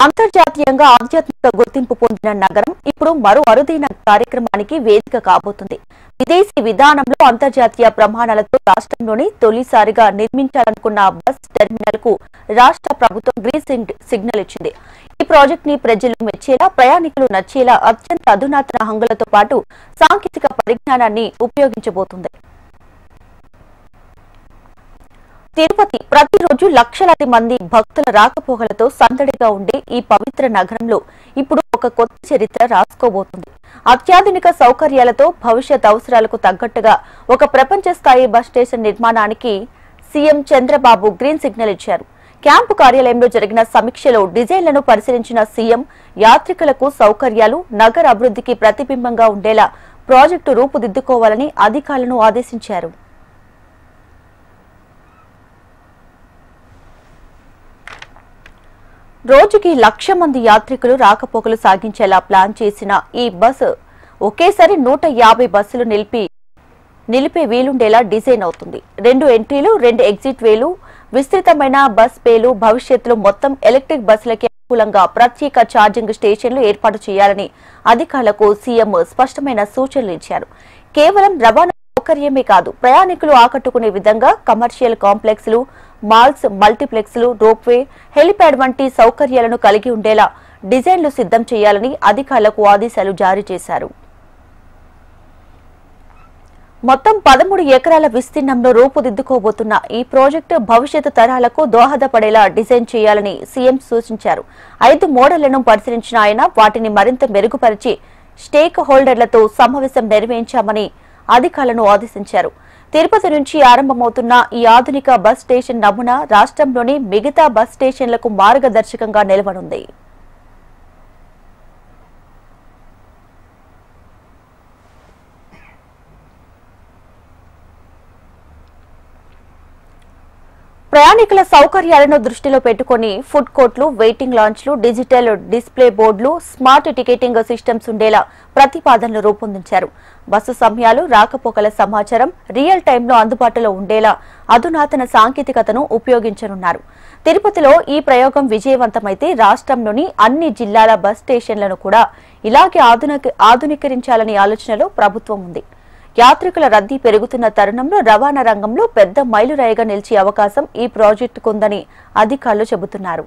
అంతర్జాతీయంగా ఆధ్యాత్మిక గుర్తింపు పొందిన నగరం ఇప్పుడు మరో అరుదైన కార్యక్రమానికి వేదిక కాబోతుంది. విదేశీ విధానంలో అంతర్జాతీయ ప్రమాణాలతో రాష్ట్రంలోని తొలిసారిగా నిర్మించాలనుకున్న బస్ టెర్మినల్ కు రాష్ట్ర ప్రభుత్వం గ్రీన్ సిగ్నల్ ఇచ్చింది. ఈ ప్రాజెక్ట్ ని ప్రజలు మెచ్చేలా, ప్రయాణికులు నచ్చేలా అత్యంత అధునాతన హంగులతో పాటు సాంకేతిక పరిజ్ఞానాన్ని ఉపయోగించబోతుంది. తిరుపతి ప్రతిరోజు లక్షలాది మంది భక్తుల రాకపోకలతో సందడిగా ఉండే ఈ పవిత్ర నగరంలో ఇప్పుడు ఒక కొత్త చరిత్ర రాసుకోబోతుంది. అత్యాధునిక సౌకర్యాలతో భవిష్యత్ అవసరాలకు తగ్గట్టుగా ఒక ప్రపంచ స్థాయి బస్ స్టేషన్ నిర్మాణానికి సీఎం చంద్రబాబు గ్రీన్ సిగ్నల్ ఇచ్చారు. క్యాంపు కార్యాలయంలో జరిగిన సమీక్షలో డిజైన్లను పరిశీలించిన సీఎం యాత్రికులకు సౌకర్యాలు, నగర అభివృద్ధికి ప్రతిబింబంగా ఉండేలా ప్రాజెక్టు రూపుదిద్దుకోవాలని అధికారులను ఆదేశించారు. రోజుకి 1,00,000 మంది యాత్రికులు రాకపోకలు సాగించేలా ప్లాన్ చేసిన ఈ బస్సు ఒకేసారి 150 బస్సులు నిలిపే వీలుండేలా డిజైన్ అవుతుంది. 2 ఎంట్రీలు, 2 ఎగ్జిట్ వేలు, విస్తృతమైన బస్ పేలు, భవిష్యత్తులో మొత్తం ఎలక్ట్రిక్ బస్సులకి అనుకూలంగా ప్రత్యేక ఛార్జింగ్ స్టేషన్లు ఏర్పాటు చేయాలని అధికారులకు సీఎం స్పష్టమైన సూచనలు ఇచ్చారు. కేవలం రవాణా సౌకర్యమే కాదు, ప్రయాణికులు ఆకట్టుకునే విధంగా కమర్షియల్ కాంప్లెక్స్లు, మాల్స్, మల్టీప్లెక్స్లు, రోప్వే, హెలిప్యాడ్ వంటి సౌకర్యాలను కలిగి ఉండేలా డిజైన్లు సిద్ధం చేయాలని అధికారులకు ఆదేశాలు జారీ చేశారు. మొత్తం 13 ఎకరాల విస్తీర్ణంలో రూపుదిద్దుకోబోతున్న ఈ ప్రాజెక్టు భవిష్యత్తు తరాలకు దోహదపడేలా డిజైన్ చేయాలని సీఎం సూచించారు. 5 మోడళ్లను పరిశీలించిన ఆయన వాటిని మరింత మెరుగుపరిచి స్టేక్ హోల్డర్లతో సమావేశం నిర్వహించామని అధికారులను ఆదేశించారు. తిరుపతి నుంచి ఆరంభమవుతున్న ఈ ఆధునిక బస్ స్టేషన్ నమూనా రాష్ట్రంలోని మిగతా బస్ స్టేషన్లకు మార్గదర్శకంగా నిలవనుంది. ప్రయాణికుల సౌకర్యాలను దృష్టిలో పెట్టుకుని ఫుడ్ కోర్టులు, వెయిటింగ్ లాంచ్లు, డిజిటల్ డిస్ప్లే బోర్డులు, స్మార్ట్ టికెటింగ్ సిస్టమ్స్ ఉండేలా ప్రతిపాదనలు రూపొందించారు. బస్సు సమయాలు, రాకపోకల సమాచారం రియల్ టైంలో అందుబాటులో ఉండేలా అధునాతన సాంకేతికతను ఉపయోగించనున్నారు. తిరుపతిలో ఈ ప్రయోగం విజయవంతమైతే రాష్ట్రంలోని అన్ని జిల్లాల బస్ స్టేషన్లను కూడా ఇలాగే ఆధునీకరించాలనే ఆలోచనలో ప్రభుత్వం ఉంది. యాత్రికుల రద్దీ పెరుగుతున్న తరుణంలో రవాణా రంగంలో పెద్ద మైలురాయిగా నిలిచే అవకాశం ఈ ప్రాజెక్టుకుందని అధికారులు చెబుతున్నారు.